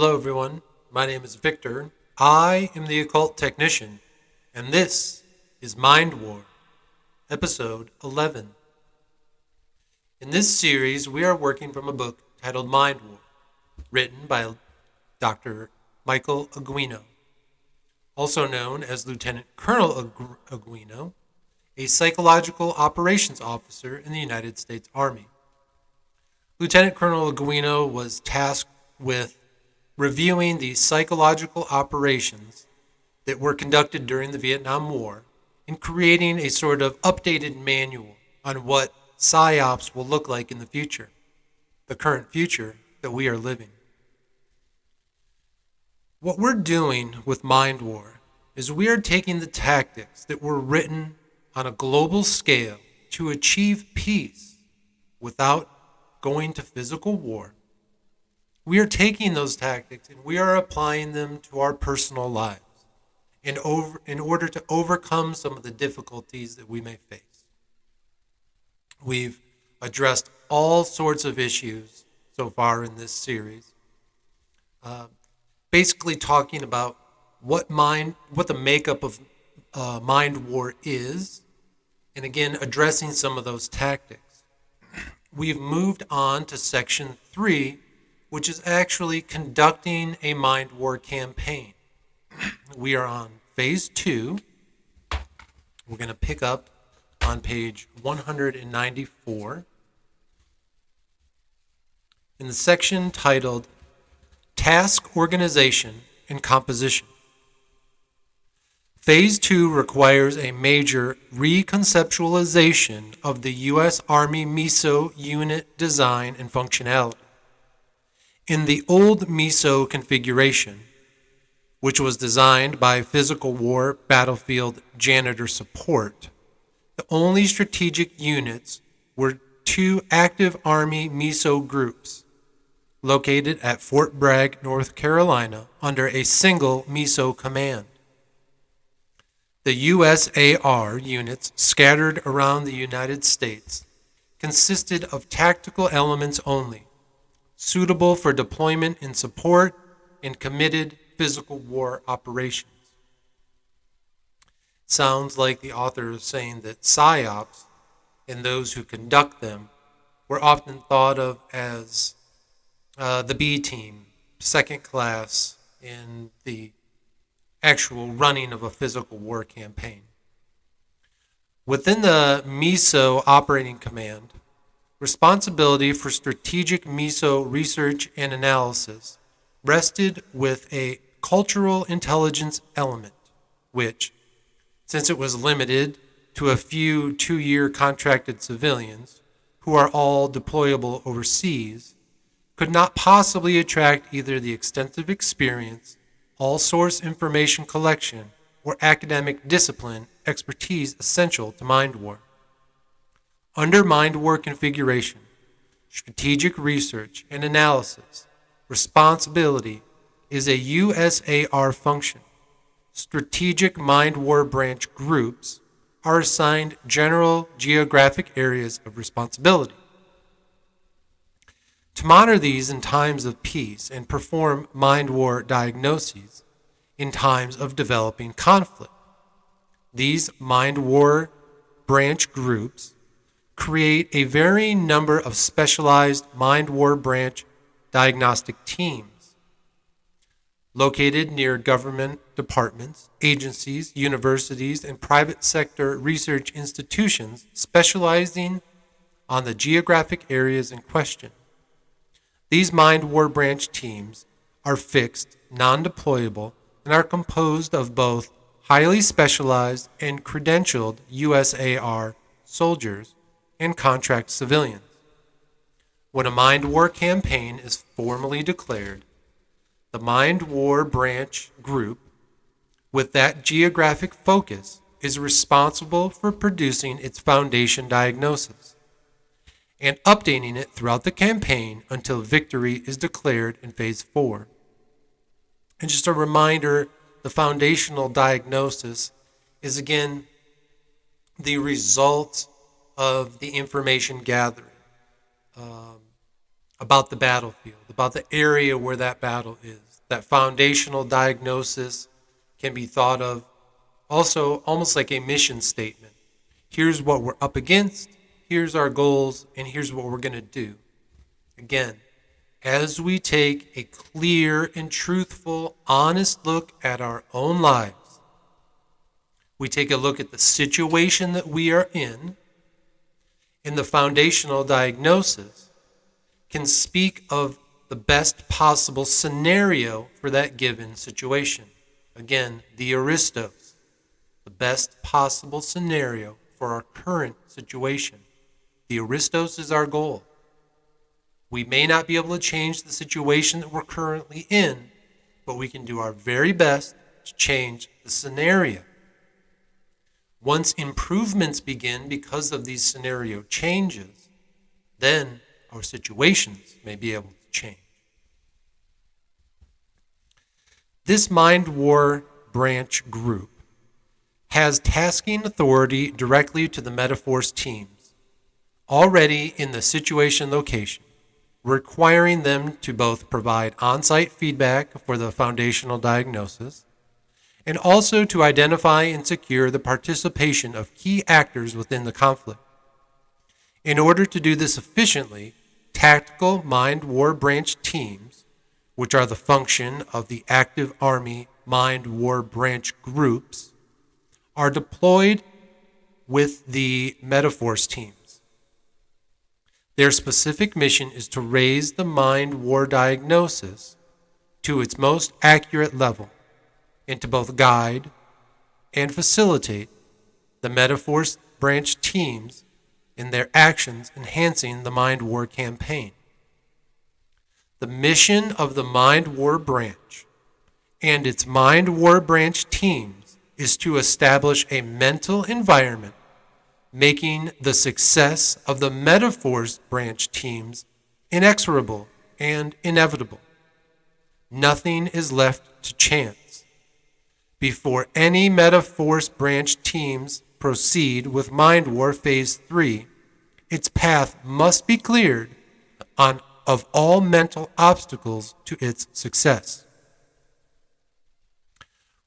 Hello, everyone. My name is Victor. I am the occult technician, and this is Mind War, episode 11. In this series, we are working from a book titled Mind War, written by Dr. Michael Aguino, also known as Lieutenant Colonel Aguino, a psychological operations officer in the United States Army. Lieutenant Colonel Aguino was tasked with reviewing the psychological operations that were conducted during the Vietnam War and creating a sort of updated manual on what PSYOPs will look like in the future, the current future that we are living. What we're doing with Mind War is we are taking the tactics that were written on a global scale to achieve peace without going to physical war. We are taking those tactics and we are applying them to our personal lives in order to overcome some of the difficulties that we may face. We've addressed all sorts of issues so far in this series, basically talking about what the makeup of Mind War is, and again, addressing some of those tactics. We've moved on to section 3, which is actually conducting a Mind War campaign. We are on phase 2. We're going to pick up on page 194 in the section titled Task Organization and Composition. Phase 2 requires a major reconceptualization of the U.S. Army MISO unit design and functionality. In the old MISO configuration, which was designed by Physical War Battlefield Janitor Support, the only strategic units were 2 active Army MISO groups located at Fort Bragg, North Carolina, under a single MISO command. The USAR units scattered around the United States consisted of tactical elements only, suitable for deployment in support and committed physical war operations. Sounds like the author is saying that PSYOPs and those who conduct them were often thought of as the B team, second class in the actual running of a physical war campaign. Within the MISO operating command, responsibility for strategic MISO research and analysis rested with a cultural intelligence element, which, since it was limited to a few 2-year contracted civilians who are all deployable overseas, could not possibly attract either the extensive experience, all-source information collection, or academic discipline expertise essential to Mind War. Under Mind War configuration, strategic research and analysis responsibility is a USAR function. Strategic Mind War branch groups are assigned general geographic areas of responsibility. To monitor these in times of peace and perform Mind War diagnoses in times of developing conflict. These Mind War branch groups create a varying number of specialized Mind War branch diagnostic teams located near government departments, agencies, universities, and private sector research institutions specializing on the geographic areas in question. These Mind War branch teams are fixed, non-deployable, and are composed of both highly specialized and credentialed USAR soldiers and contract civilians. When a Mind War campaign is formally declared, the Mind War branch group with that geographic focus is responsible for producing its foundation diagnosis and updating it throughout the campaign until victory is declared in Phase 4. And just a reminder, the foundational diagnosis is again the result of the information gathering about the battlefield, about the area where that battle is, that foundational diagnosis can be thought of also almost like a mission statement. Here's what we're up against, here's our goals, and here's what we're going to do. Again, as we take a clear and truthful, honest look at our own lives, we take a look at the situation that we are in, and the foundational diagnosis can speak of the best possible scenario for that given situation. Again, the Aristos, the best possible scenario for our current situation. The Aristos is our goal. We may not be able to change the situation that we're currently in, but we can do our very best to change the scenario. Once improvements begin because of these scenario changes, then our situations may be able to change. This Mind War branch group has tasking authority directly to the Metaforce teams, already in the situation location, requiring them to both provide on-site feedback for the foundational diagnosis and also to identify and secure the participation of key actors within the conflict. In order to do this efficiently, tactical Mind War branch teams, which are the function of the active Army Mind War branch groups, are deployed with the Metaforce teams. Their specific mission is to raise the Mind War diagnosis to its most accurate level and to both guide and facilitate the Metaforce branch teams in their actions enhancing the Mind War campaign. The mission of the Mind War branch and its Mind War branch teams is to establish a mental environment making the success of the Metaforce branch teams inexorable and inevitable. Nothing is left to chance. Before any Metaforce branch teams proceed with Mind War Phase 3, its path must be cleared of all mental obstacles to its success.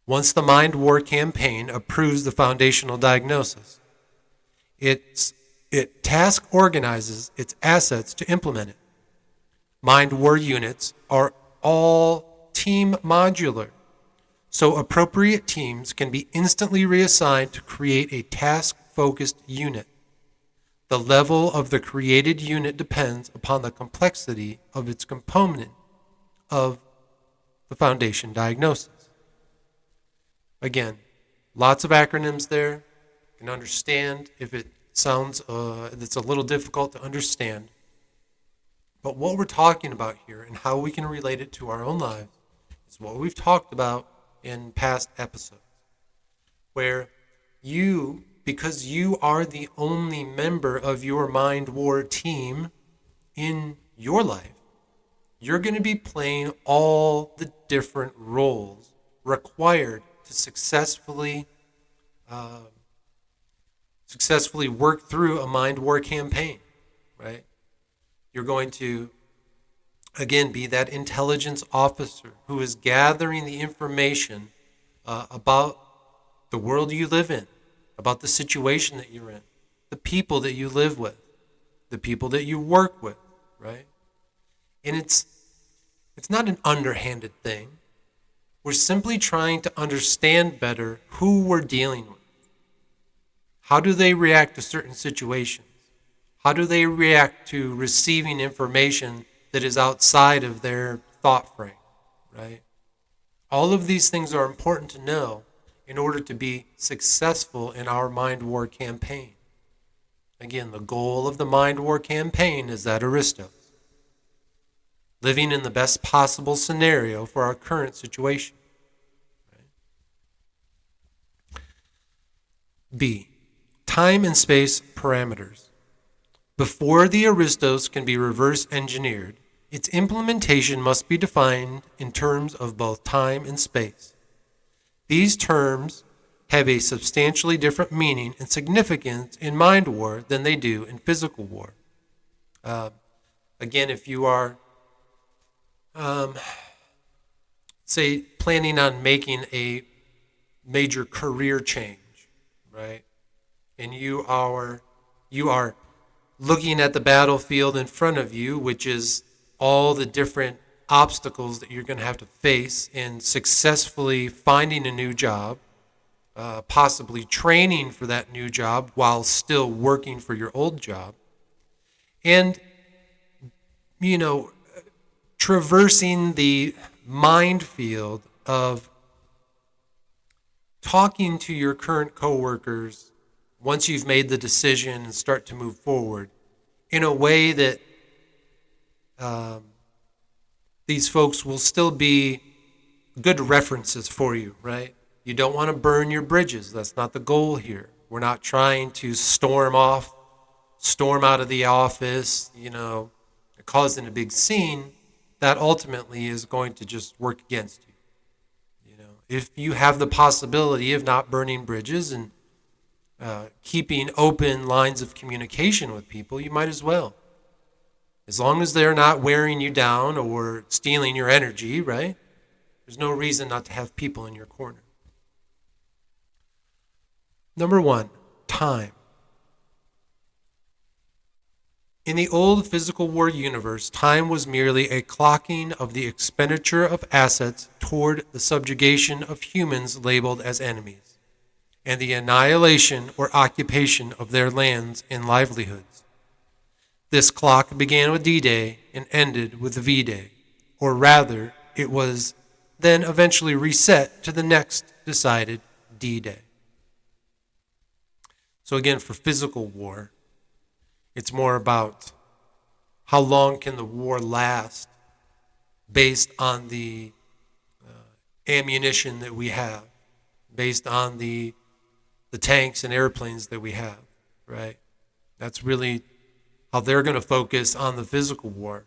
Once the Mind War campaign approves the foundational diagnosis, it task organizes its assets to implement it. Mind War units are all team modular, so appropriate teams can be instantly reassigned to create a task-focused unit. The level of the created unit depends upon the complexity of its component of the foundation diagnosis. Again, lots of acronyms there. You can understand if it sounds it's a little difficult to understand. But what we're talking about here and how we can relate it to our own lives is what we've talked about in past episodes, where you, because you are the only member of your Mind War team in your life, you're going to be playing all the different roles required to successfully work through a Mind War campaign, right? You're going to, again, be that intelligence officer who is gathering the information about the world you live in, about the situation that you're in, the people that you live with, the people that you work with, right? And it's not an underhanded thing. We're simply trying to understand better who we're dealing with. How do they react to certain situations? How do they react to receiving information that is outside of their thought frame, right? All of these things are important to know in order to be successful in our Mind War campaign. Again, the goal of the Mind War campaign is that Aristos, living in the best possible scenario for our current situation. Right? B, time and space parameters. Before the Aristos can be reverse engineered, its implementation must be defined in terms of both time and space. These terms have a substantially different meaning and significance in Mind War than they do in physical war. Again, if you are say, planning on making a major career change, right? And you are looking at the battlefield in front of you, which is all the different obstacles that you're going to have to face in successfully finding a new job, possibly training for that new job while still working for your old job, and, you know, traversing the minefield of talking to your current coworkers once you've made the decision and start to move forward in a way that um, these folks will still be good references for you, right? You don't want to burn your bridges. That's not the goal here. We're not trying to storm out of the office, causing a big scene. That ultimately is going to just work against you. If you have the possibility of not burning bridges and keeping open lines of communication with people, you might as well. As long as they're not wearing you down or stealing your energy, right? There's no reason not to have people in your corner. Number 1, time. In the old physical war universe, time was merely a clocking of the expenditure of assets toward the subjugation of humans labeled as enemies, and the annihilation or occupation of their lands and livelihoods. This clock began with D-Day and ended with V-Day, or rather, it was then eventually reset to the next decided D-Day. So again, for physical war, it's more about how long can the war last based on the ammunition that we have, based on the tanks and airplanes that we have, right? That's really how they're going to focus on the physical war.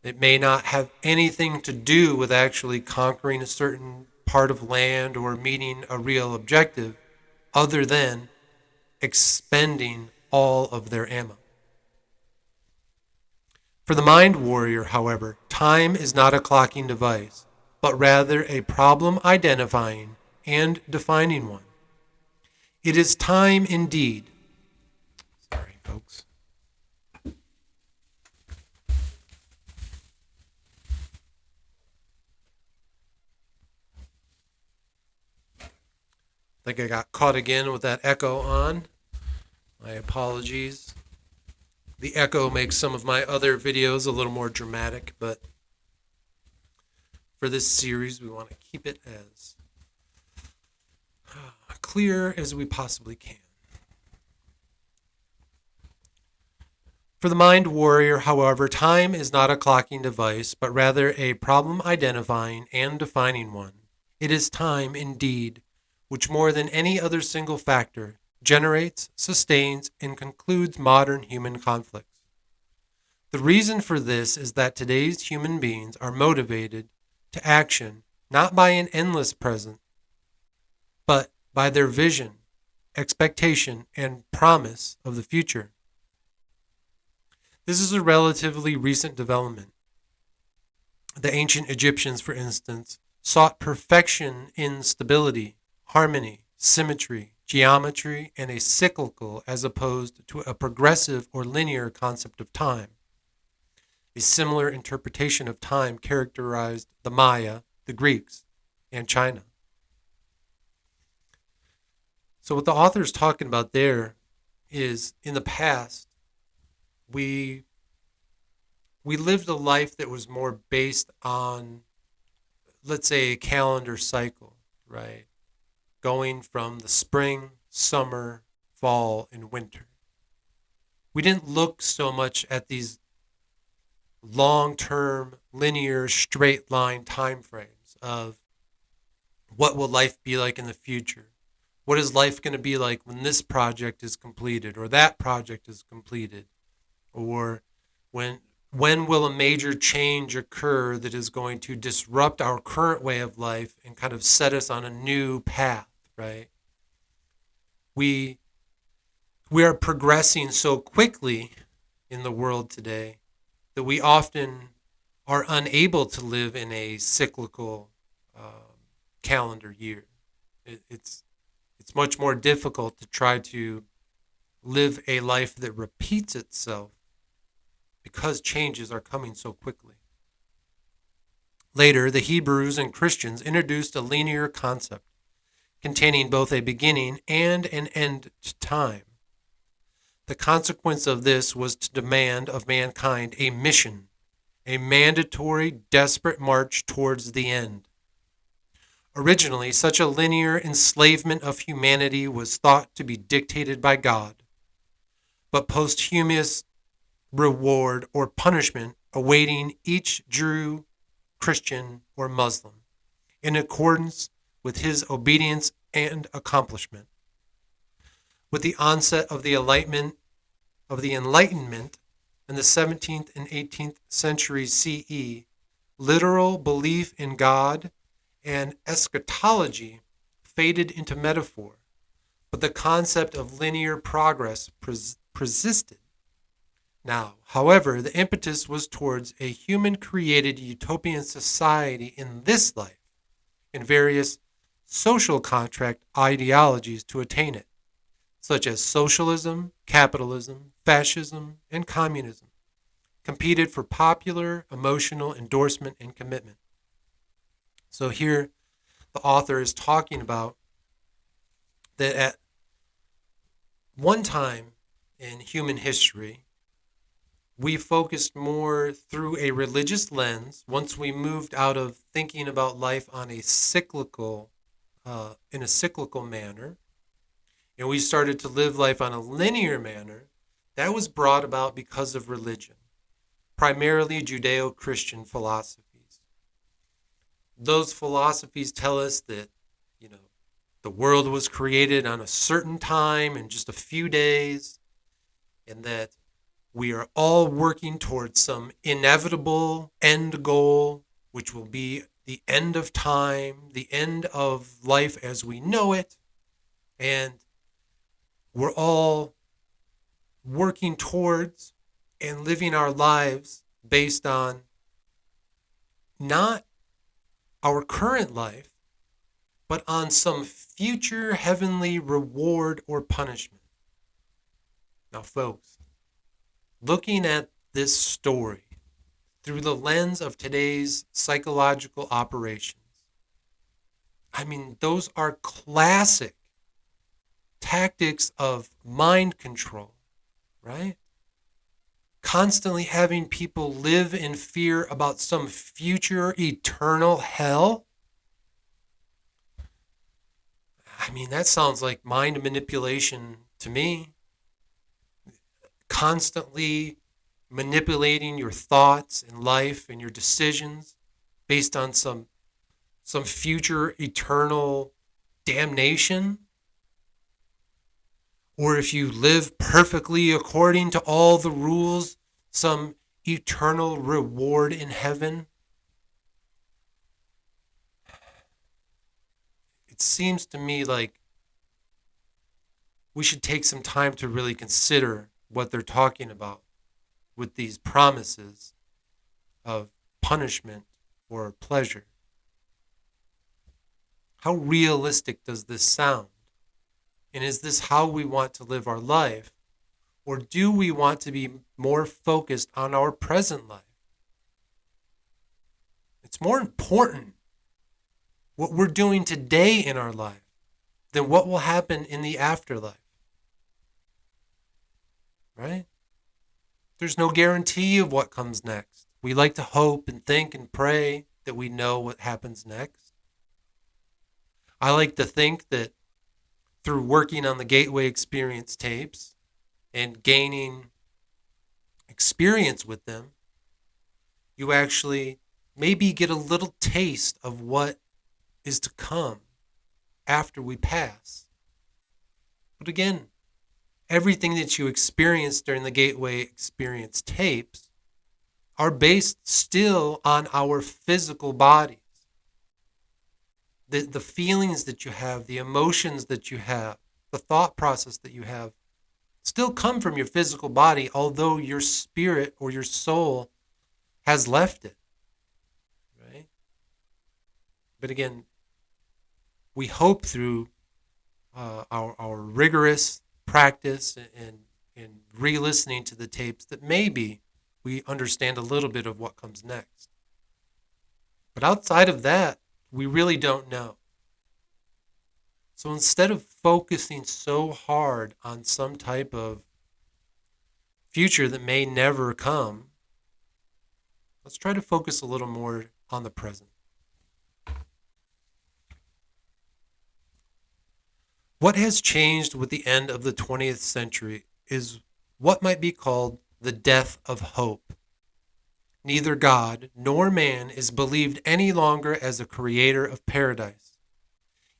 It may not have anything to do with actually conquering a certain part of land or meeting a real objective other than expending all of their ammo. For the mind warrior, however, time is not a clocking device, but rather a problem identifying and defining one. It is time indeed. Sorry, folks. I think I got caught again with that echo on. My apologies. The echo makes some of my other videos a little more dramatic, but for this series, we want to keep it as clear as we possibly can. For the mind warrior, however, time is not a clocking device, but rather a problem identifying and defining one. It is time, indeed, which more than any other single factor generates, sustains, and concludes modern human conflicts. The reason for this is that today's human beings are motivated to action not by an endless present, but by their vision, expectation, and promise of the future. This is a relatively recent development. The ancient Egyptians, for instance, sought perfection in stability, harmony, symmetry, geometry, and a cyclical as opposed to a progressive or linear concept of time. A similar interpretation of time characterized the Maya, the Greeks, and China. So what the author is talking about there is in the past, we lived a life that was more based on, let's say, a calendar cycle, right? Going from the spring, summer, fall, and winter. We didn't look so much at these long-term, linear, straight-line time frames of what will life be like in the future? What is life going to be like when this project is completed or that project is completed? Or when will a major change occur that is going to disrupt our current way of life and kind of set us on a new path, right? We are progressing so quickly in the world today that we often are unable to live in a cyclical calendar year. It's much more difficult to try to live a life that repeats itself because changes are coming so quickly. Later, the Hebrews and Christians introduced a linear concept containing both a beginning and an end to time. The consequence of this was to demand of mankind a mission, a mandatory, desperate march towards the end. Originally, such a linear enslavement of humanity was thought to be dictated by God, but posthumous reward or punishment awaiting each Jew, Christian, or Muslim, in accordance with his obedience and accomplishment. With the onset of the Enlightenment in the 17th and 18th centuries CE, literal belief in God and eschatology faded into metaphor, but the concept of linear progress persisted. Now, however, the impetus was towards a human-created utopian society in this life, and various social contract ideologies to attain it, such as socialism, capitalism, fascism, and communism, competed for popular emotional endorsement and commitment. So here the author is talking about that at one time in human history, we focused more through a religious lens once we moved out of thinking about life on a cyclical, in a cyclical manner, and we started to live life on a linear manner. That was brought about because of religion, primarily Judeo-Christian philosophies. Those philosophies tell us that, the world was created on a certain time in just a few days, and that we are all working towards some inevitable end goal, which will be the end of time, the end of life as we know it, and we're all working towards and living our lives based on not our current life, but on some future heavenly reward or punishment. Now, folks, looking at this story through the lens of today's psychological operations, those are classic tactics of mind control, right? Constantly having people live in fear about some future eternal hell. That sounds like mind manipulation to me. Constantly manipulating your thoughts and life and your decisions based on some future eternal damnation. Or if you live perfectly according to all the rules, some eternal reward in heaven. It seems to me like we should take some time to really consider what they're talking about with these promises of punishment or pleasure. How realistic does this sound? And is this how we want to live our life? Or do we want to be more focused on our present life? It's more important what we're doing today in our life than what will happen in the afterlife. Right? There's no guarantee of what comes next. We like to hope and think and pray that we know what happens next. I like to think that through working on the Gateway Experience tapes and gaining experience with them, you actually maybe get a little taste of what is to come after we pass. But again, everything that you experience during the Gateway Experience tapes are based still on our physical bodies. The feelings that you have, the emotions that you have, the thought process that you have still come from your physical body, although your spirit or your soul has left it. Right? But again, we hope through our rigorous practice and re-listening to the tapes that maybe we understand a little bit of what comes next. But outside of that, we really don't know. So instead of focusing so hard on some type of future that may never come, let's try to focus a little more on the present. What has changed with the end of the 20th century is what might be called the death of hope. Neither God nor man is believed any longer as a creator of paradise,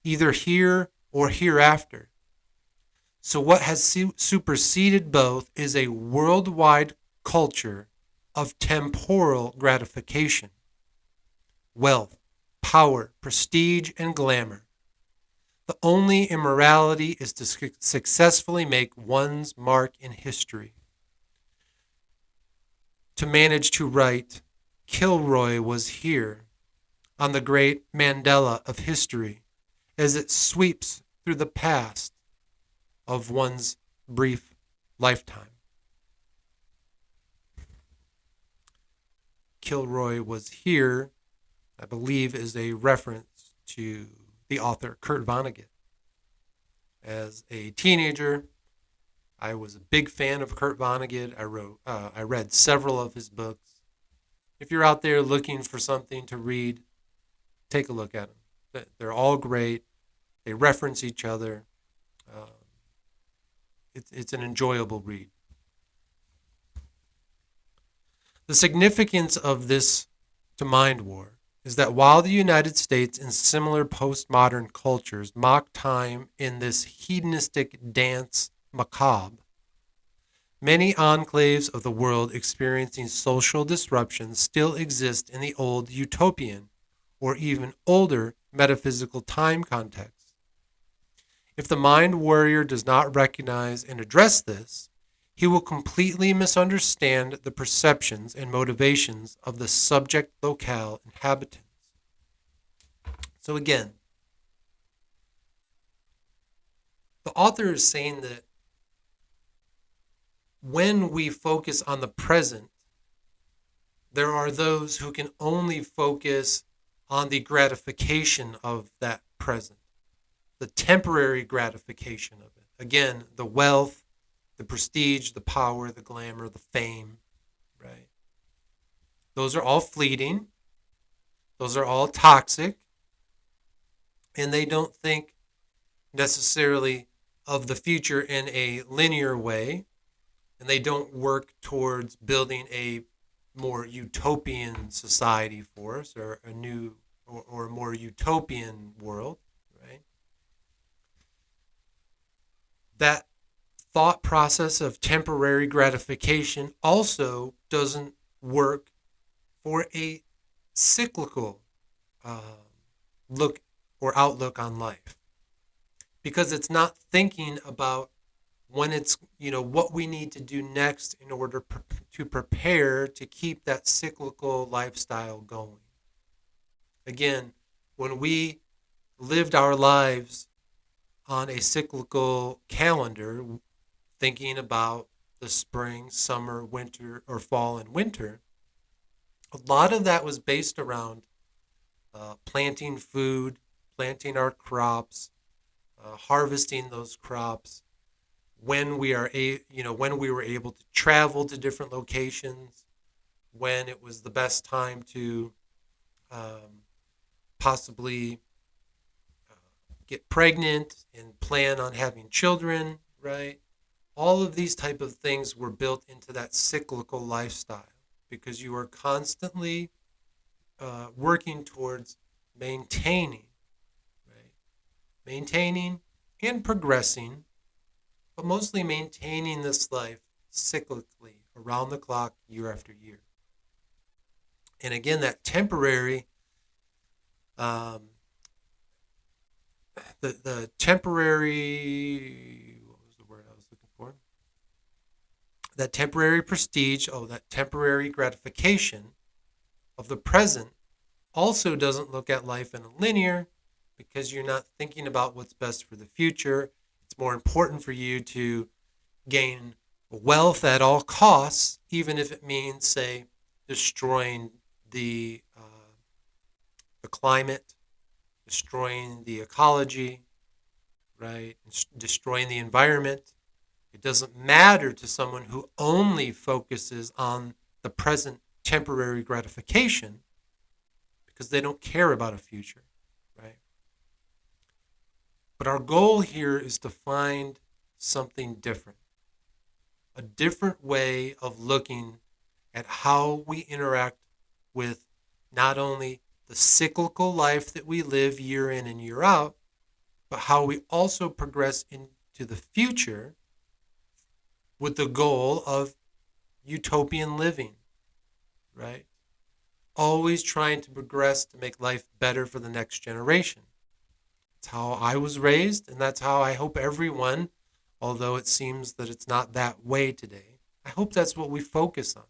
either here or hereafter. So, what has superseded both is a worldwide culture of temporal gratification, wealth, power, prestige, and glamour. The only immorality is to successfully make one's mark in history. To manage to write, Kilroy was here on the great mandala of history as it sweeps through the past of one's brief lifetime. Kilroy was here, I believe, is a reference to the author Kurt Vonnegut. As a teenager, I was a big fan of Kurt Vonnegut. I read several of his books. If you're out there looking for something to read, take a look at them. They're all great. They reference each other. Um, it's an enjoyable read. The significance of this to Mind War is that while the United States and similar postmodern cultures mock time in this hedonistic dance macabre, many enclaves of the world experiencing social disruption still exist in the old utopian or even older metaphysical time context. If the mind warrior does not recognize and address this, he will completely misunderstand the perceptions and motivations of the subject locale inhabitants. So again, the author is saying that when we focus on the present, there are those who can only focus on the gratification of that present, the temporary gratification of it. Again, the wealth, the prestige, the power, the glamour, the fame, right? Those are all fleeting. Those are all toxic. And they don't think necessarily of the future in a linear way. And they don't work towards building a more utopian society for us or a new or a more utopian world, right? That thought process of temporary gratification also doesn't work for a cyclical uh, look or outlook on life because it's not thinking about when it's what we need to do next in order to prepare to keep that cyclical lifestyle going. Again, when we lived our lives on a cyclical calendar, thinking about the spring, summer, winter, or fall and winter, a lot of that was based around planting food, planting our crops, harvesting those crops. When when we were able to travel to different locations, when it was the best time to possibly get pregnant and plan on having children, right? All of these type of things were built into that cyclical lifestyle because you are constantly working towards maintaining, right? Maintaining and progressing, but mostly maintaining this life cyclically around the clock year after year. And again, that temporary, um, the temporary, what was the word I was looking for? That temporary prestige, that temporary gratification of the present also doesn't look at life in a linear, because you're not thinking about what's best for the future. It's more important for you to gain wealth at all costs, even if it means, say, destroying the climate, destroying the ecology, right? Destroying the environment. It doesn't matter to someone who only focuses on the present temporary gratification, because they don't care about a future, right? But our goal here is to find something different, a different way of looking at how we interact with not only the cyclical life that we live year in and year out, but how we also progress into the future with the goal of utopian living, right? Always trying to progress to make life better for the next generation. That's how I was raised, and that's how I hope everyone, although it seems that it's not that way today, I hope that's what we focus on.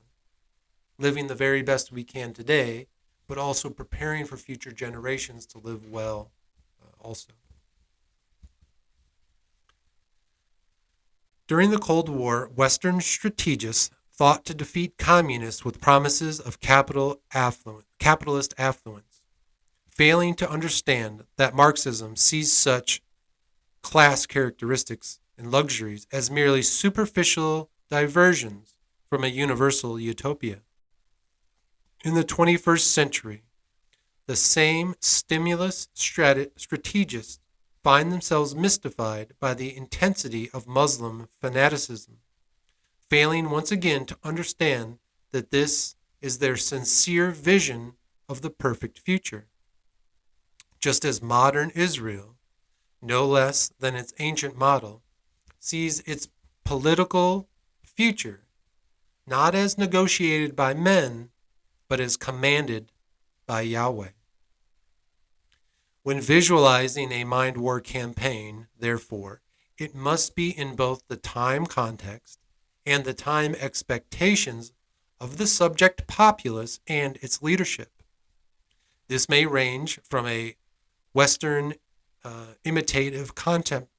Living the very best we can today, but also preparing for future generations to live well also. During the Cold War, Western strategists thought to defeat communists with promises of capitalist affluence, failing to understand that Marxism sees such class characteristics and luxuries as merely superficial diversions from a universal utopia. In the 21st century, the same stimulus strategists find themselves mystified by the intensity of Muslim fanaticism, failing once again to understand that this is their sincere vision of the perfect future. Just as modern Israel, no less than its ancient model, sees its political future not as negotiated by men, but as commanded by Yahweh. When visualizing a mind war campaign, therefore, it must be in both the time context and the time expectations of the subject populace and its leadership. This may range from a Western imitative contempt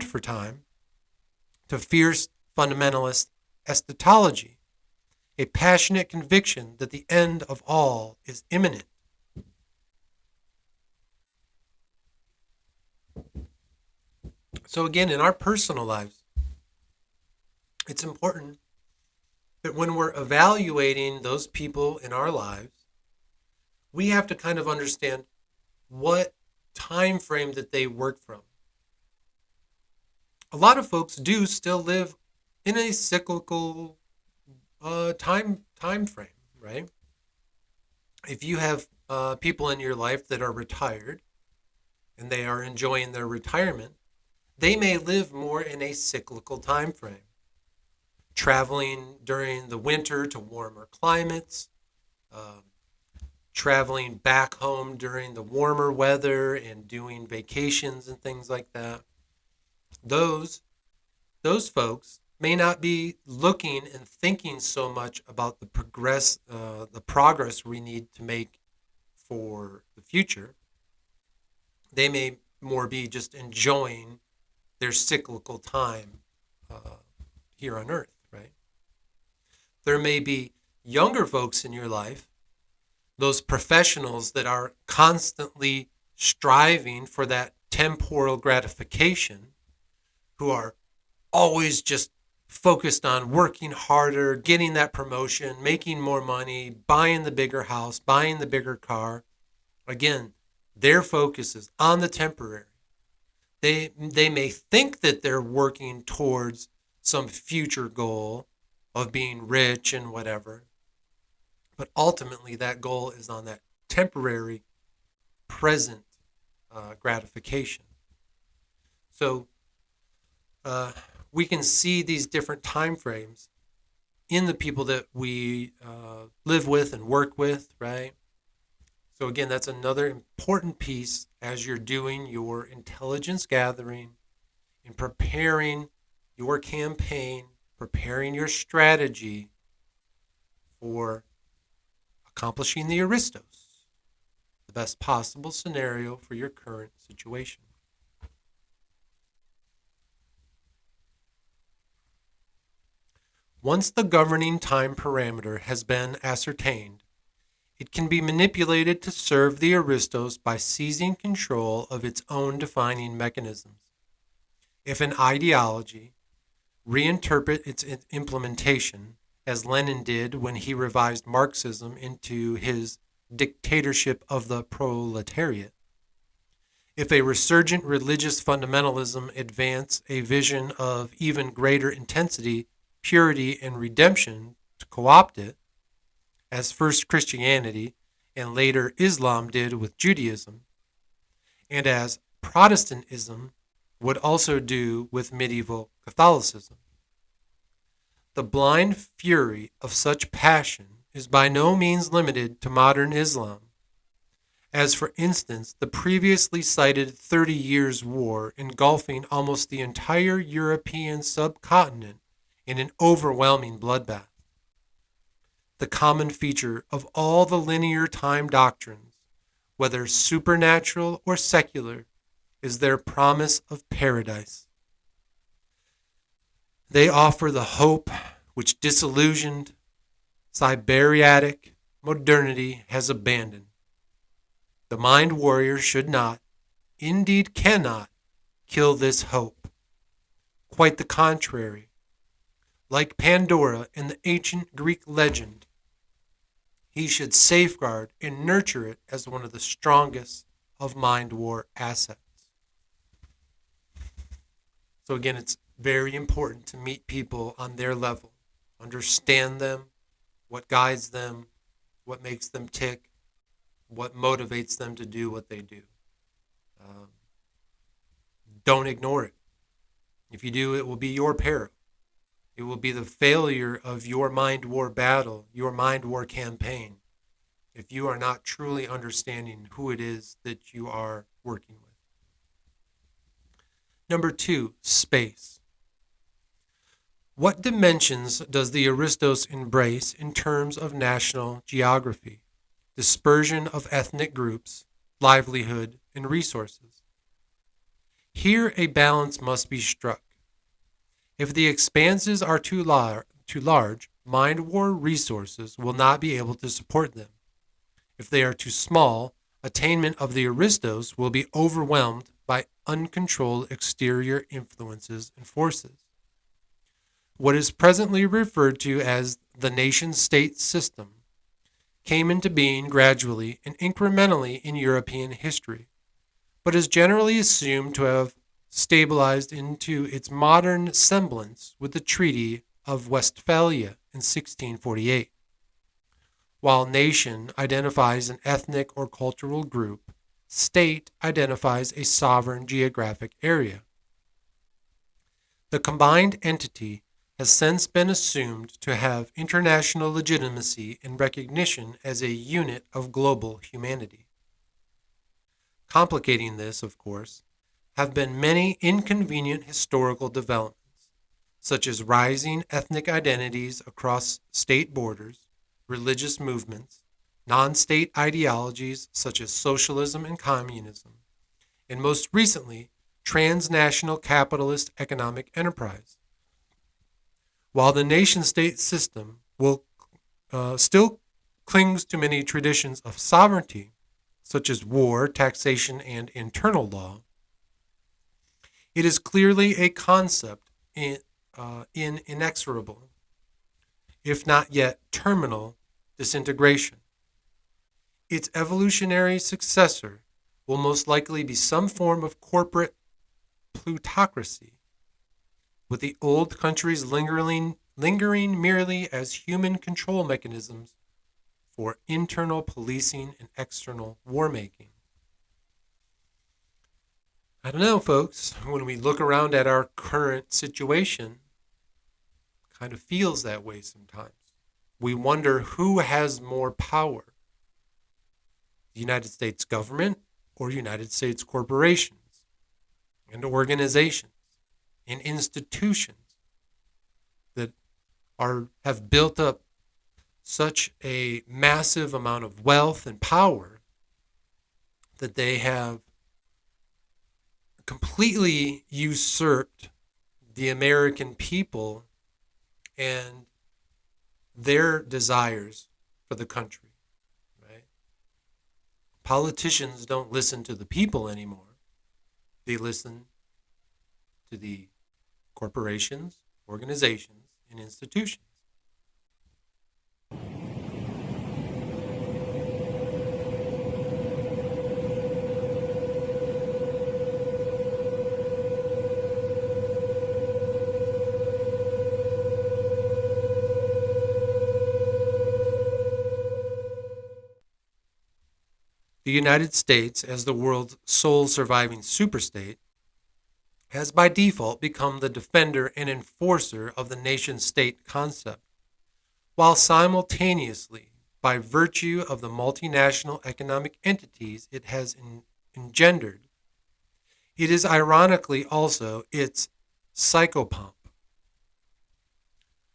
for time to fierce fundamentalist eschatology, a passionate conviction that the end of all is imminent. So again, in our personal lives, it's important that when we're evaluating those people in our lives, we have to kind of understand what time frame that they work from. A lot of folks do still live in a cyclical time frame, right? If you have people in your life that are retired and they are enjoying their retirement, they may live more in a cyclical time frame, traveling during the winter to warmer climates, uh, traveling back home during the warmer weather and doing vacations and things like that. Those those folks may not be looking and thinking so much about the progress we need to make for the future. They may more be just enjoying their cyclical time uh, here on Earth, right? There may be younger folks in your life, those professionals that are constantly striving for that temporal gratification, who are always just focused on working harder, getting that promotion, making more money, buying the bigger house, buying the bigger car. Again, their focus is on the temporary. They may think that they're working towards some future goal of being rich and whatever, but ultimately that goal is on that temporary present gratification. So uh, we can see these different time frames in the people that we live with and work with, right? So again, that's another important piece as you're doing your intelligence gathering and preparing your campaign, preparing your strategy for accomplishing the Aristos. best possible scenario for your current situation. Once the governing time parameter has been ascertained, it can be manipulated to serve the aristos by seizing control of its own defining mechanisms. If an ideology reinterpret its implementation, as Lenin did when he revised Marxism into his dictatorship of the proletariat, if a resurgent religious fundamentalism advance a vision of even greater intensity, purity, and redemption to co-opt it, as first Christianity and later Islam did with Judaism, and as Protestantism would also do with medieval Catholicism. The blind fury of such passion is by no means limited to modern Islam, as for instance the previously cited 30 Years' War engulfing almost the entire European subcontinent in an overwhelming bloodbath. The common feature of all the linear time doctrines, whether supernatural or secular, is their promise of paradise. They offer the hope which disillusioned, Siberiatic modernity has abandoned. The mind warrior should not, indeed cannot, kill this hope. Quite the contrary. Like Pandora in the ancient Greek legend, he should safeguard and nurture it as one of the strongest of mind war assets. So again, it's very important to meet people on their level, understand them, what guides them, what makes them tick, what motivates them to do what they do. Um, don't ignore it. If you do, it will be your peril. It will be the failure of your mind war battle, your mind war campaign, if you are not truly understanding who it is that you are working with. Number 2, space. What dimensions does the Aristos embrace in terms of national geography, dispersion of ethnic groups, livelihood, and resources? Here a balance must be struck. If the expanses are too large, mind war resources will not be able to support them. If they are too small, attainment of the Aristos will be overwhelmed by uncontrolled exterior influences and forces. What is presently referred to as the nation-state system came into being gradually and incrementally in European history, but is generally assumed to have stabilized into its modern semblance with the Treaty of Westphalia in 1648. While nation identifies an ethnic or cultural group, state identifies a sovereign geographic area. The combined entity has since been assumed to have international legitimacy and recognition as a unit of global humanity. Complicating this, of course, have been many inconvenient historical developments, such as rising ethnic identities across state borders, religious movements, non-state ideologies such as socialism and communism, and most recently, transnational capitalist economic enterprise. While the nation-state system will still clings to many traditions of sovereignty, such as war, taxation, and internal law, it is clearly a concept in inexorable, if not yet terminal, disintegration. Its evolutionary successor will most likely be some form of corporate plutocracy, with the old countries lingering merely as human control mechanisms for internal policing and external war making. I don't know, folks. When we look around at our current situation, it kind of feels that way sometimes. We wonder who has more power, the United States government or United States corporations and organizations and institutions that have built up such a massive amount of wealth and power that they have completely usurped the American people and their desires for the country, right? Politicians don't listen to the people anymore. They listen to the corporations, organizations, and institutions. The United States, as the world's sole surviving superstate, has by default become the defender and enforcer of the nation state concept, while simultaneously, by virtue of the multinational economic entities it has engendered, it is ironically also its psychopomp.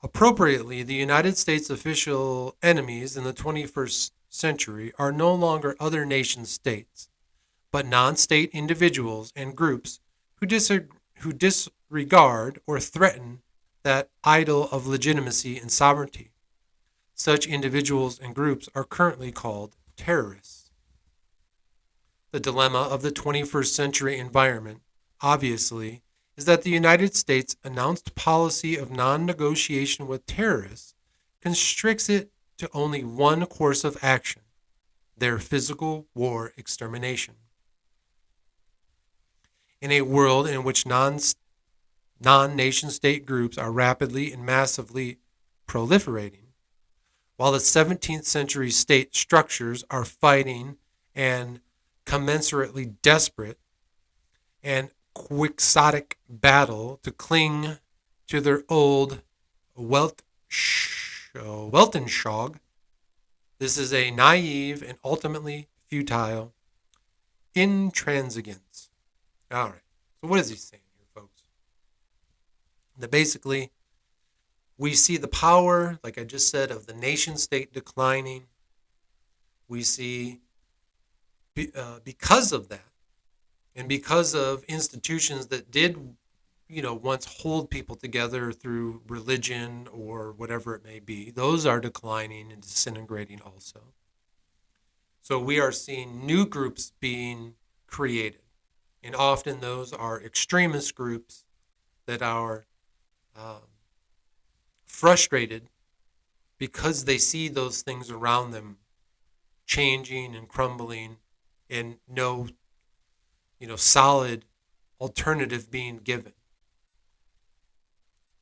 Appropriately, the United States' official enemies in the 21st century are no longer other nation states, but non state individuals and groups who disregard or threaten that idol of legitimacy and sovereignty. Such individuals and groups are currently called terrorists. The dilemma of the 21st century environment, obviously, is that the United States' announced policy of non negotiation with terrorists constricts it to only one course of action: their physical war extermination. In a world in which non nation state groups are rapidly and massively proliferating, while the 17th century state structures are fighting and commensurately desperate and quixotic battle to cling to their old Weltanschauung. This is a naive and ultimately futile intransigence. All right. So what is he saying here, folks? That basically we see the power, like I just said, of the nation state declining. We see because of that, and because of institutions that did, once hold people together through religion or whatever it may be, those are declining and disintegrating also. So we are seeing new groups being created. And often those are extremist groups that are um, frustrated because they see those things around them changing and crumbling and no, solid alternative being given.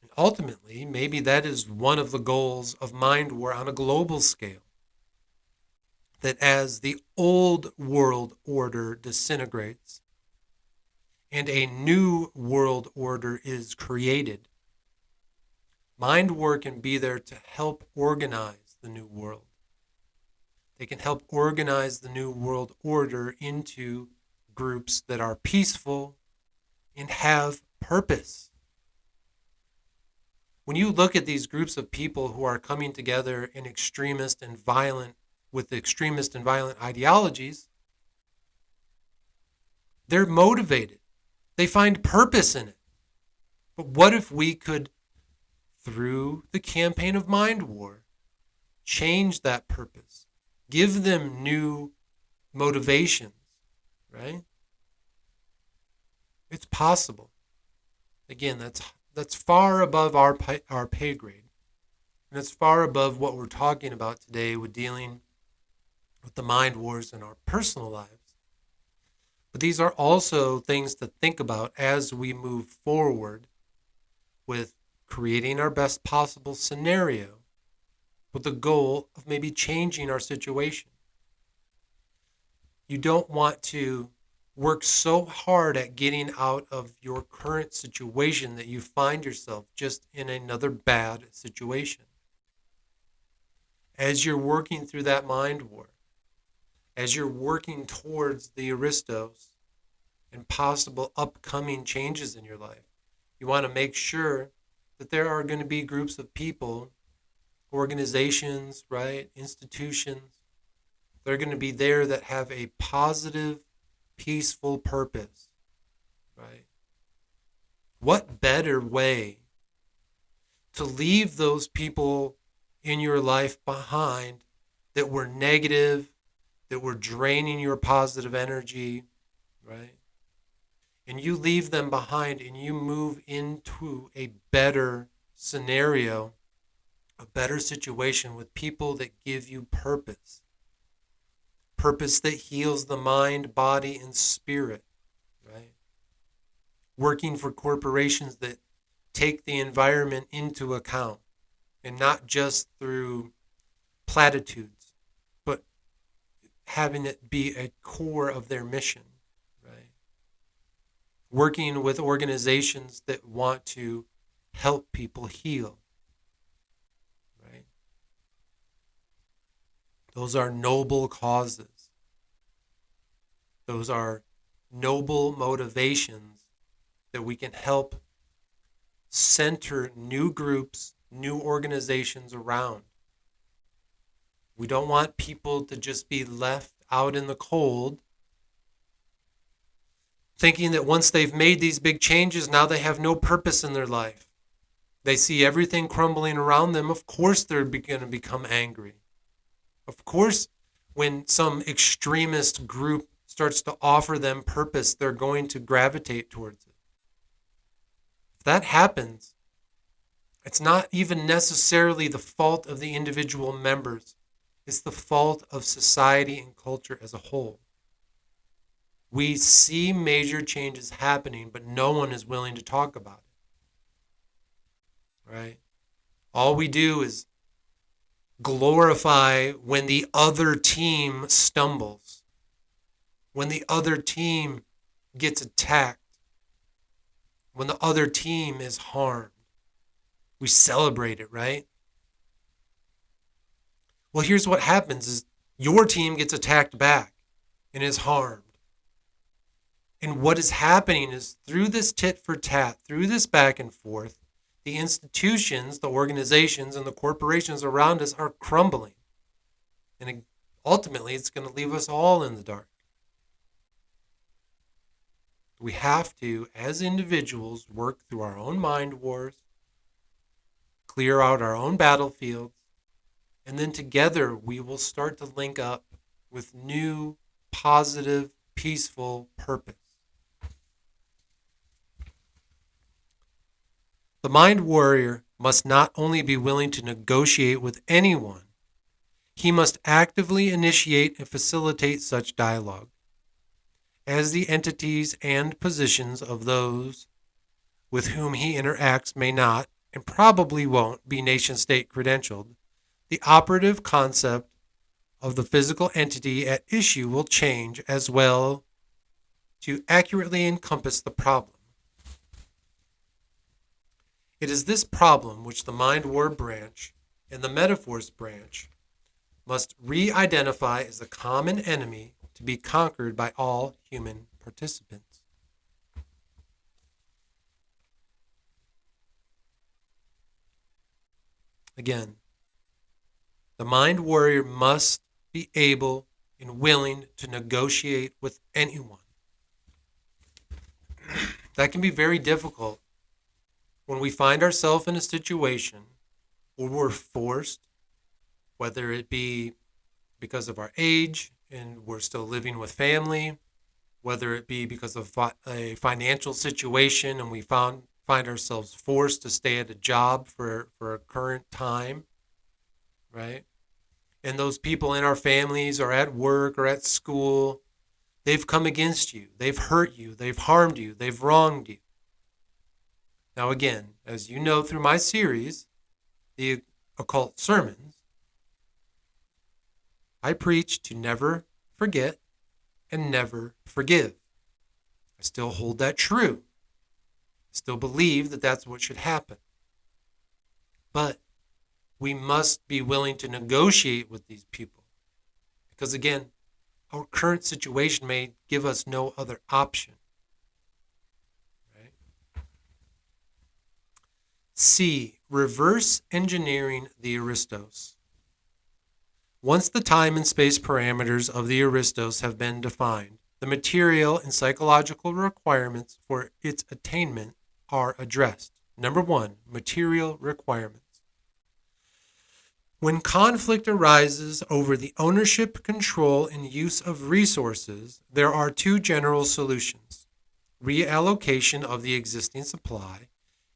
And ultimately, maybe that is one of the goals of mind war on a global scale. That as the old world order disintegrates and a new world order is created, mind war can be there to help organize the new world. They can help organize the new world order into groups that are peaceful and have purpose. When you look at these groups of people who are coming together in extremist and violent with extremist and violent ideologies, they're motivated. They find purpose in it. But what if we could, through the campaign of mind war, change that purpose, give them new motivations, right? It's possible. Again, that's far above our pay grade. And it's far above what we're talking about today with dealing with the mind wars in our personal lives. But these are also things to think about as we move forward with creating our best possible scenario with the goal of maybe changing our situation. You don't want to work so hard at getting out of your current situation that you find yourself just in another bad situation. As you're working through that mind war, as you're working towards the aristos and possible upcoming changes in your life, you want to make sure that there are going to be groups of people, organizations, right, institutions, that are going to be there that have a positive peaceful purpose, right? What better way to leave those people in your life behind that were negative, that were draining your positive energy, right? And you leave them behind and you move into a better scenario, a better situation with people that give you purpose. Purpose that heals the mind, body, and spirit, right? Working for corporations that take the environment into account and not just through platitudes, but having it be a core of their mission, right? Working with organizations that want to help people heal, right? Those are noble causes. Those are noble motivations that we can help center new groups, new organizations around. We don't want people to just be left out in the cold, thinking that once they've made these big changes, now they have no purpose in their life. They see everything crumbling around them. Of course, they're going to become angry. Of course, when some extremist group starts to offer them purpose, they're going to gravitate towards it. If that happens, it's not even necessarily the fault of the individual members. It's the fault of society and culture as a whole. We see major changes happening, but no one is willing to talk about it, right? All we do is glorify when the other team stumbles, when the other team gets attacked, when the other team is harmed. We celebrate it, right? Well, here's what happens is your team gets attacked back and is harmed. And what is happening is through this tit for tat, through this back and forth, the institutions, the organizations, and the corporations around us are crumbling. And ultimately, it's going to leave us all in the dark. We have to, as individuals, work through our own mind wars, clear out our own battlefields, and then together we will start to link up with new, positive, peaceful purpose. The mind warrior must not only be willing to negotiate with anyone, he must actively initiate and facilitate such dialogue. As the entities and positions of those with whom he interacts may not, and probably won't, be nation-state credentialed, the operative concept of the physical entity at issue will change as well to accurately encompass the problem. It is this problem which the Mind War branch and the Metaphors branch must re-identify as a common enemy to be conquered by all human participants. Again, the mind warrior must be able and willing to negotiate with anyone. That can be very difficult when we find ourselves in a situation where we're forced, whether it be because of our age and we're still living with family, whether it be because of a financial situation and we find ourselves forced to stay at a job for a current time, right? And those people in our families or at work or at school, they've come against you, they've hurt you, they've harmed you, they've wronged you. Now again, as you know through my series, the Occult Sermons, I preach to never forget and never forgive. I still hold that true. I still believe that that's what should happen. But we must be willing to negotiate with these people. Because again, our current situation may give us no other option. Right? C. Reverse engineering the Aristos. Once the time and space parameters of the Aristos have been defined, The material and psychological requirements for its attainment are addressed. Number one, material requirements. When conflict arises over the ownership, control, and use of resources, there are two general solutions: reallocation of the existing supply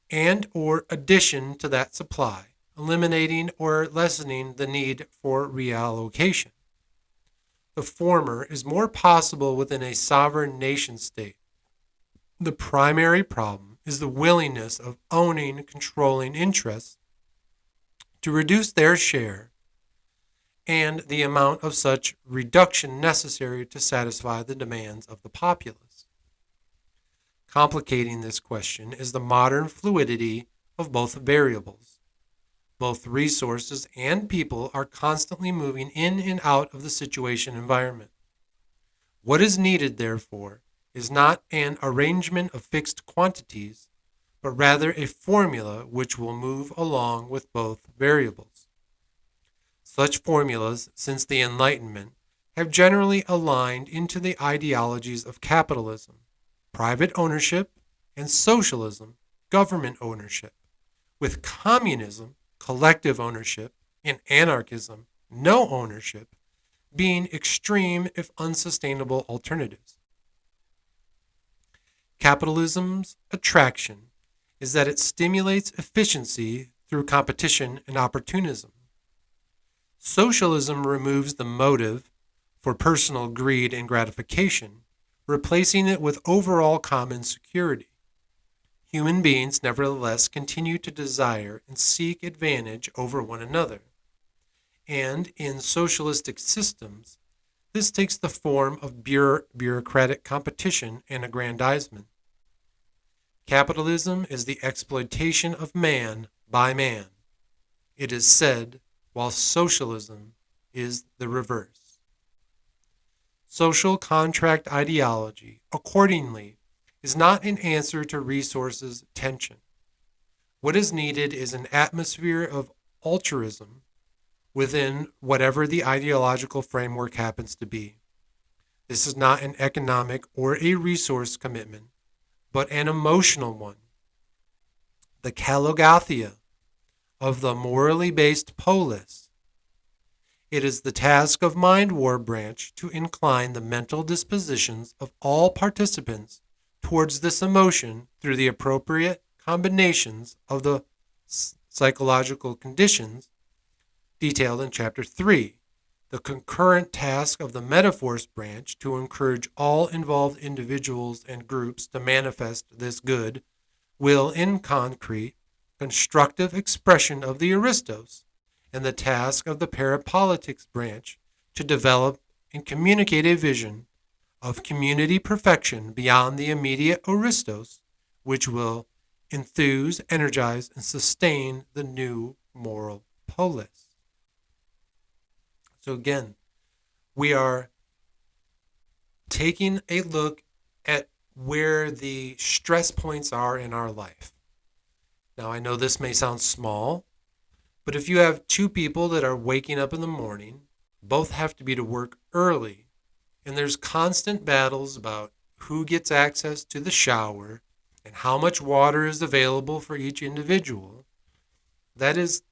and or addition to that supply, eliminating or lessening the need for reallocation. The former is more possible within a sovereign nation state. The primary problem is the willingness of owning controlling interests to reduce their share and the amount of such reduction necessary to satisfy the demands of the populace. Complicating this question is the modern fluidity of both variables. Both resources and people are constantly moving in and out of the situation environment. What is needed, therefore, is not an arrangement of fixed quantities, but rather a formula which will move along with both variables. Such formulas, since the Enlightenment, have generally aligned into the ideologies of capitalism, private ownership, and socialism, government ownership, with communism, collective ownership, and anarchism, no ownership, being extreme if unsustainable alternatives. Capitalism's attraction is that it stimulates efficiency through competition and opportunism. Socialism removes the motive for personal greed and gratification, replacing it with overall common security. Human beings nevertheless continue to desire and seek advantage over one another. And in socialistic systems, this takes the form of bureaucratic competition and aggrandizement. Capitalism is the exploitation of man by man, it is said, while socialism is the reverse. Social contract ideology, accordingly, is not an answer to resources tension. What is needed is an atmosphere of altruism within whatever the ideological framework happens to be. This is not an economic or a resource commitment, but an emotional one. The Kalogathia of the morally based polis. It is the task of Mind War Branch to incline the mental dispositions of all participants towards this emotion through the appropriate combinations of the psychological conditions detailed in Chapter 3. The concurrent task of the Metaphors Branch to encourage all involved individuals and groups to manifest this good will, in concrete, constructive expression of the Aristos, and the task of the Parapolitics Branch to develop and communicate a vision of community perfection beyond the immediate Aristos, which will enthuse, energize, and sustain the new moral polis. So again, we are taking a look at where the stress points are in our life. Now, I know this may sound small, but if you have two people that are waking up in the morning, both have to be to work early, and there's constant battles about who gets access to the shower and how much water is available for each individual, that is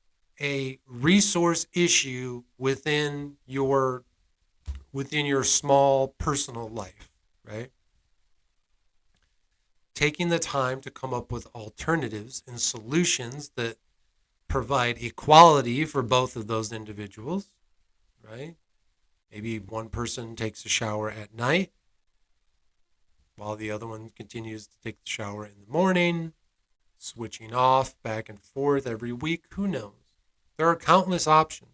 a resource issue within your small personal life, right? Taking the time to come up with alternatives and solutions that provide equality for both of those individuals, right? Maybe one person takes a shower at night while the other one continues to take the shower in the morning, switching off back and forth every week. Who knows? There are countless options,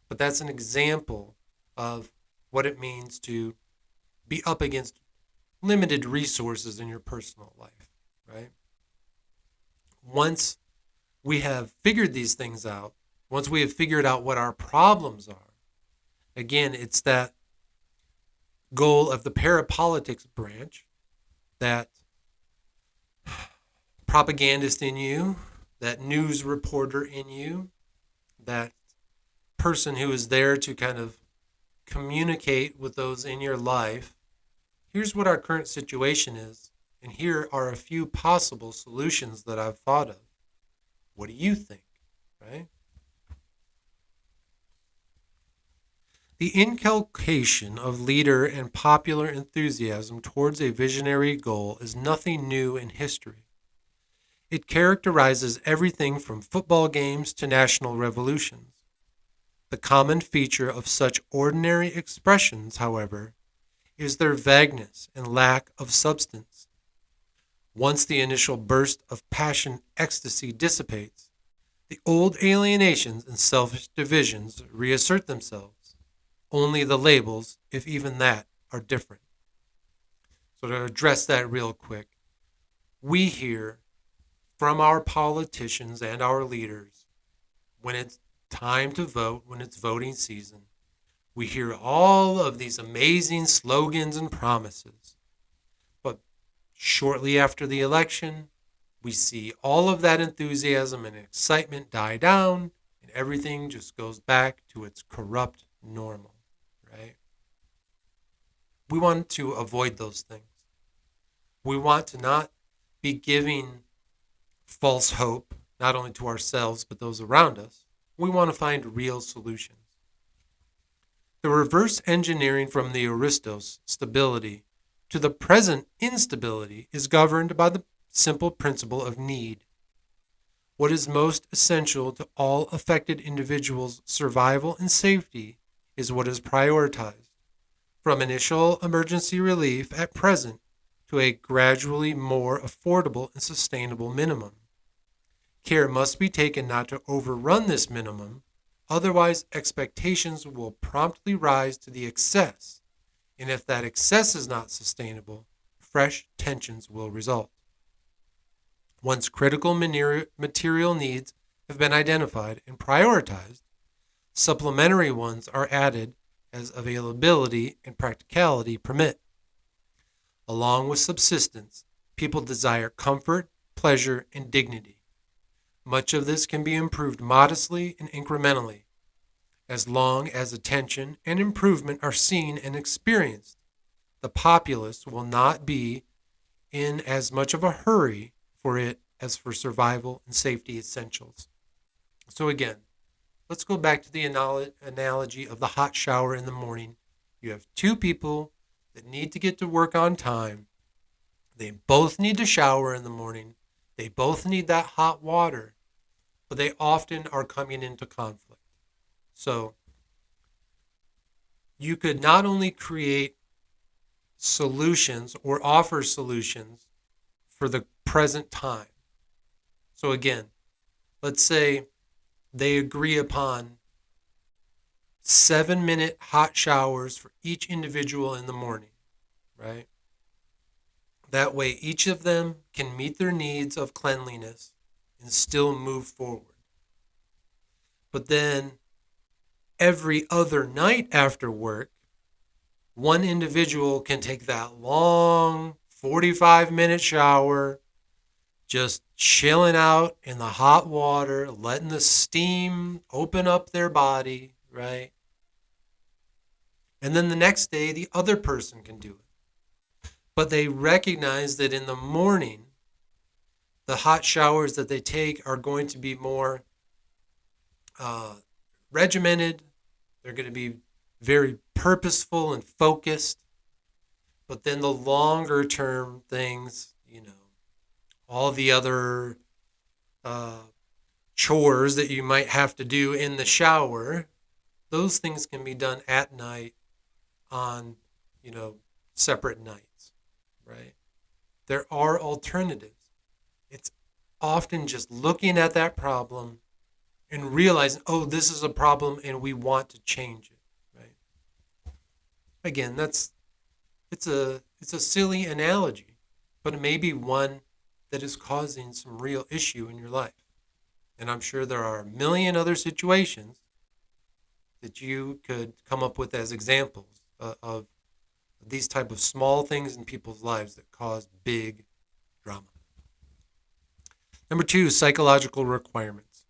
but that's an example of what it means to be up against limited resources in your personal life, right? Once we have figured these things out, once we have figured out what our problems are, again, it's that goal of the Parapolitics Branch, that propagandist in you, that news reporter in you, that person who is there to kind of communicate with those in your life Here's what our current situation is, and here are a few possible solutions that I've thought of. What do you think, right? The inculcation of leader and popular enthusiasm towards a visionary goal is nothing new in history. It characterizes everything from football games to national revolutions. The common feature of such ordinary expressions, however, is their vagueness and lack of substance. Once the initial burst of passion ecstasy dissipates, the old alienations and selfish divisions reassert themselves. Only the labels, if even that, are different. So, to address that real quick, we hear from our politicians and our leaders when it's time to vote, when it's voting season, we hear all of these amazing slogans and promises. But shortly after the election, we see all of that enthusiasm and excitement die down, and everything just goes back to its corrupt normal, right? We want to avoid those things. We want to not be giving false hope, not only to ourselves, but those around us. We want to find real solutions. The reverse engineering from the Aristos stability to the present instability is governed by the simple principle of need. What is most essential to all affected individuals' survival and safety is what is prioritized, from initial emergency relief at present to a gradually more affordable and sustainable minimum. Care must be taken not to overrun this minimum, otherwise expectations will promptly rise to the excess, and if that excess is not sustainable, fresh tensions will result. Once critical material needs have been identified and prioritized, supplementary ones are added as availability and practicality permit. Along with subsistence, people desire comfort, pleasure, and dignity. Much of this can be improved modestly and incrementally. As long as attention and improvement are seen and experienced, the populace will not be in as much of a hurry for it as for survival and safety essentials. So, again, let's go back to the analogy of the hot shower in the morning. You have two people that need to get to work on time. They both need to shower in the morning. They both need that hot water, but they often are coming into conflict. So you could not only create solutions or offer solutions for the present time. So again, let's say they agree upon 7-minute hot showers for each individual in the morning, right? That way each of them can meet their needs of cleanliness and still move forward. But then every other night after work, one individual can take that long 45-minute shower, just chilling out in the hot water, letting the steam open up their body, right? And then the next day, the other person can do it. But they recognize that in the morning, the hot showers that they take are going to be more regimented. They're going to be very purposeful and focused. But then the longer term things, all the other chores that you might have to do in the shower, those things can be done at night on, separate nights, right? There are alternatives. It's often just looking at that problem and realizing, oh, this is a problem and we want to change it, right? Again, it's a silly analogy, but it may be one that is causing some real issue in your life. And I'm sure there are a million other situations that you could come up with as examples of these type of small things in people's lives that cause big drama. Number 2, psychological requirements.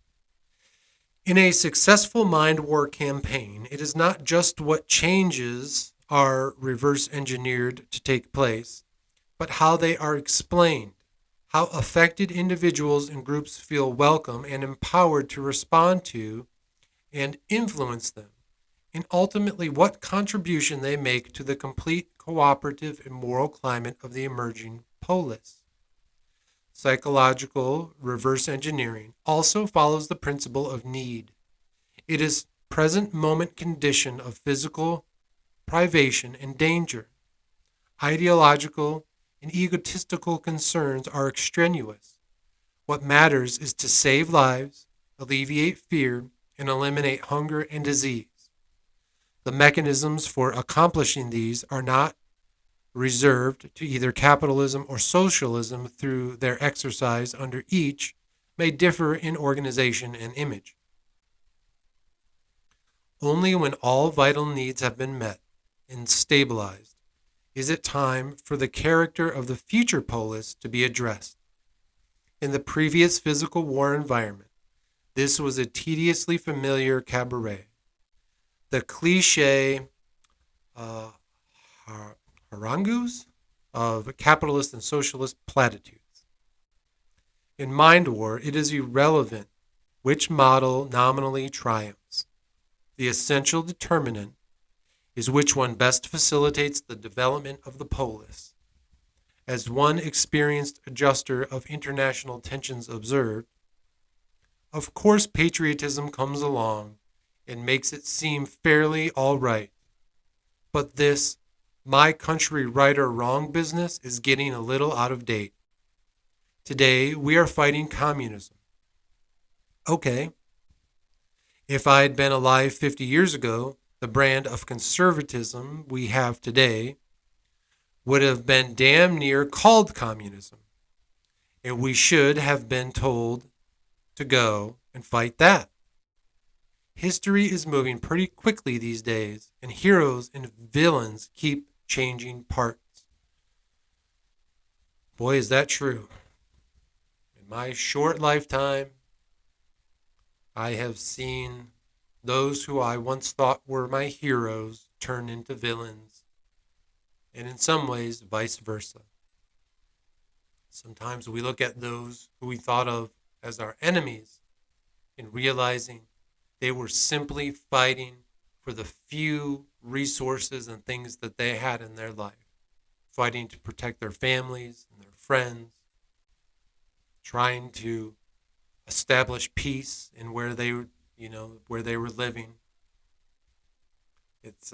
In a successful mind war campaign, it is not just what changes are reverse engineered to take place, but how they are explained, how affected individuals and groups feel welcome and empowered to respond to and influence them, and ultimately what contribution they make to the complete cooperative and moral climate of the emerging polis. Psychological reverse engineering also follows the principle of need. It is present moment condition of physical privation and danger. Ideological and egotistical concerns are extraneous. What matters is to save lives, alleviate fear, and eliminate hunger and disease. The mechanisms for accomplishing these are not reserved to either capitalism or socialism through their exercise under each may differ in organization and image. Only when all vital needs have been met and stabilized is it time for the character of the future polis to be addressed. In the previous physical war environment, this was a tediously familiar cabaret. The cliche harangues of capitalist and socialist platitudes. In mind war, it is irrelevant which model nominally triumphs. The essential determinant is which one best facilitates the development of the polis. As one experienced adjuster of international tensions observed, of course patriotism comes along and makes it seem fairly all right. But this my country right or wrong business is getting a little out of date. Today we are fighting communism. Okay, if I had been alive 50 years ago, the brand of conservatism we have today would have been damn near called communism. And we should have been told to go and fight that. History is moving pretty quickly these days, and heroes and villains keep changing parts. Boy, is that true. In my short lifetime, I have seen those who I once thought were my heroes turn into villains, and in some ways, vice versa. Sometimes we look at those who we thought of as our enemies and realizing they were simply fighting for the few resources and things that they had in their life, fighting to protect their families and their friends, trying to establish peace in where they where they were living. It's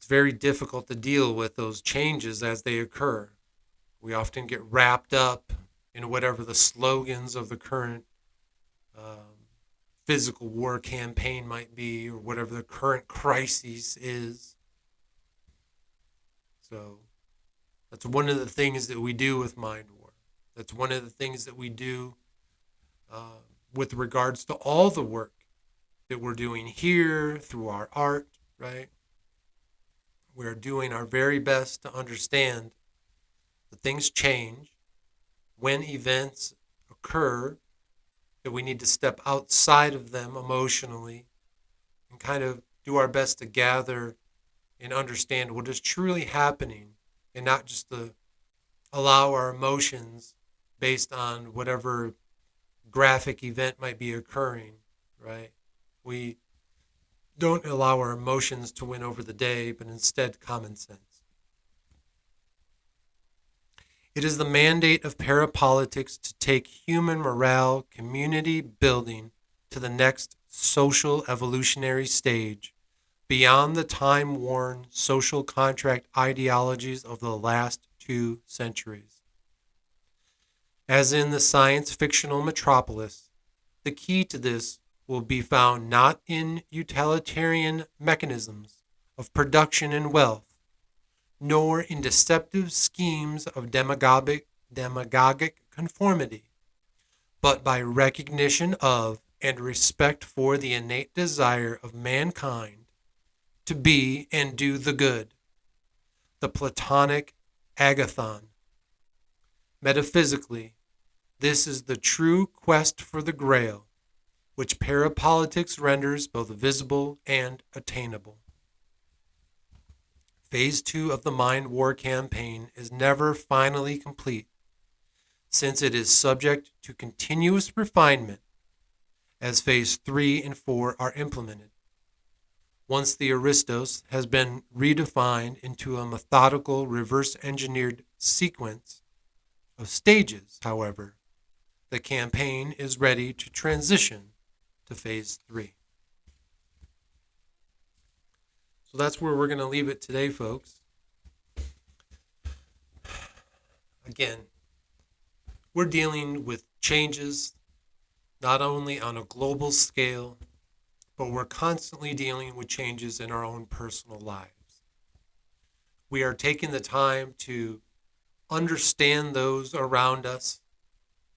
very difficult to deal with those changes as they occur. We often get wrapped up in whatever the slogans of the current physical war campaign might be, or whatever the current crisis is. So that's one of the things that we do with Mind War. That's one of the things that we do with regards to all the work that we're doing here through our art, right? We're doing our very best to understand that things change when events occur, that we need to step outside of them emotionally and kind of do our best to gather and understand what is truly happening and not just to allow our emotions based on whatever graphic event might be occurring, right? We don't allow our emotions to win over the day, but instead common sense. It is the mandate of parapolitics to take human morale, community building to the next social evolutionary stage, beyond the time-worn social contract ideologies of the last 2 centuries. As in the science-fictional metropolis, the key to this will be found not in utilitarian mechanisms of production and wealth, nor in deceptive schemes of demagogic conformity, but by recognition of and respect for the innate desire of mankind to be and do the good, the Platonic agathon. Metaphysically, this is the true quest for the Grail, which parapolitics renders both visible and attainable. Phase 2 of the Mind War campaign is never finally complete, since it is subject to continuous refinement as Phase 3 and 4 are implemented. Once the Aristos has been redefined into a methodical, reverse-engineered sequence of stages, however, the campaign is ready to transition to Phase 3. So that's where we're going to leave it today, folks. Again, we're dealing with changes not only on a global scale, but we're constantly dealing with changes in our own personal lives. We are taking the time to understand those around us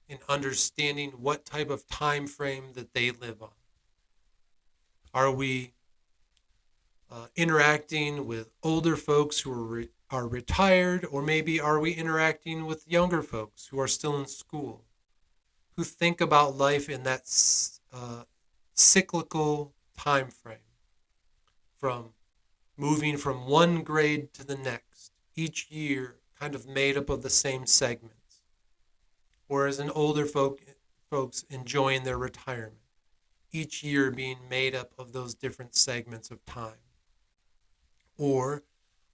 and understanding what type of time frame that they live on. Are we interacting with older folks who are retired, or maybe are we interacting with younger folks who are still in school, who think about life in that cyclical time frame, from moving from one grade to the next, each year kind of made up of the same segments, or as an older folks enjoying their retirement, each year being made up of those different segments of time? Or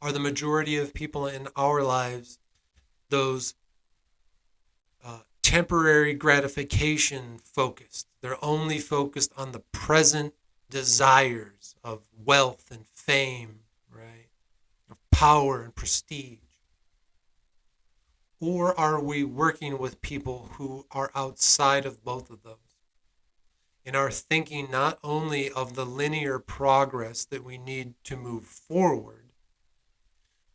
are the majority of people in our lives those temporary gratification focused? They're only focused on the present desires of wealth and fame, right? Of power and prestige. Or are we working with people who are outside of both of those and are thinking not only of the linear progress that we need to move forward,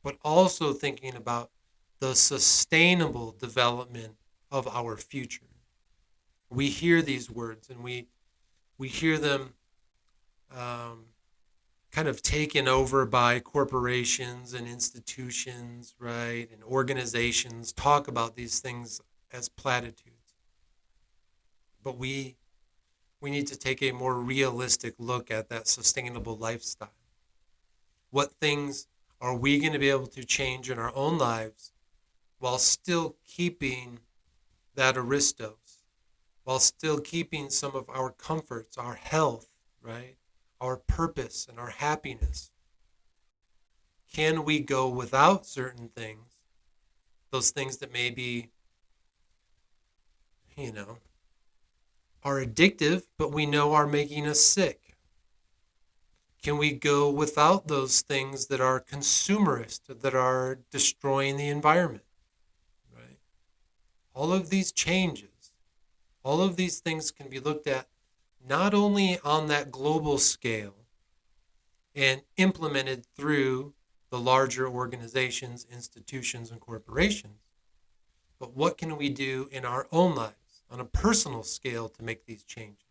but also thinking about the sustainable development of our future? We hear these words and we hear them kind of taken over by corporations and institutions, right? And organizations talk about these things as platitudes. But we need to take a more realistic look at that sustainable lifestyle. What things are we going to be able to change in our own lives while still keeping that Aristos, while still keeping some of our comforts, our health, right? Our purpose and our happiness? Can we go without certain things, those things that maybe, are addictive, but we know are making us sick? Can we go without those things that are consumerist, that are destroying the environment, right? All of these changes, all of these things can be looked at not only on that global scale and implemented through the larger organizations, institutions, and corporations, but what can we do in our own lives on a personal scale to make these changes?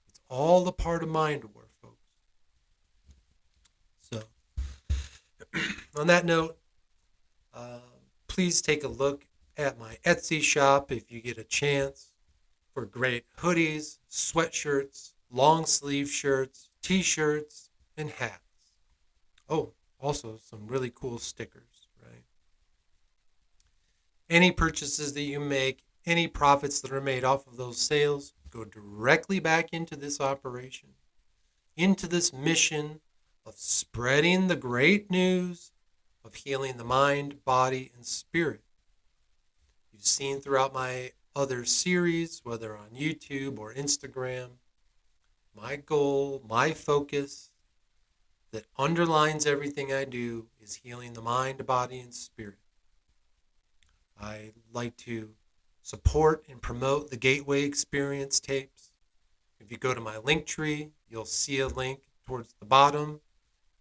It's all a part of mind war, folks. So, on that note, please take a look at my Etsy shop if you get a chance for great hoodies, sweatshirts, long sleeve shirts, t-shirts, and hats. Oh, also some really cool stickers, right? Any purchases that you make, any profits that are made off of those sales, go directly back into this operation, into this mission of spreading the great news of healing the mind, body, and spirit. You've seen throughout my other series, whether on YouTube or Instagram, my goal, my focus that underlines everything I do is healing the mind, body, and spirit. I like to support and promote the Gateway Experience tapes. If you go to my link tree, you'll see a link towards the bottom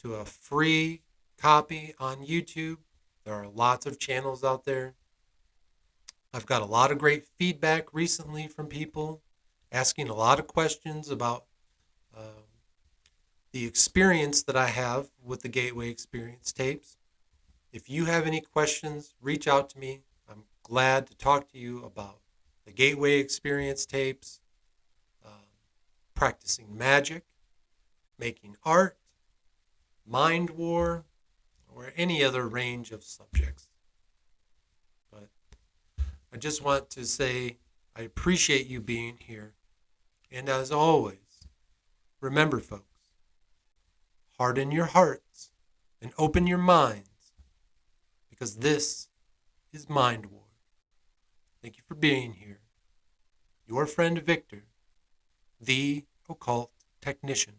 to a free copy on YouTube. There are lots of channels out there. I've got a lot of great feedback recently from people asking a lot of questions about the experience that I have with the Gateway Experience tapes. If you have any questions, reach out to me. I'm glad to talk to you about the Gateway Experience tapes, practicing magic, making art, mind war, or any other range of subjects. But I just want to say I appreciate you being here. And as always, remember, folks, harden your hearts and open your minds, because this is Mind War. Thank you for being here. Your friend Victor, the occult technician.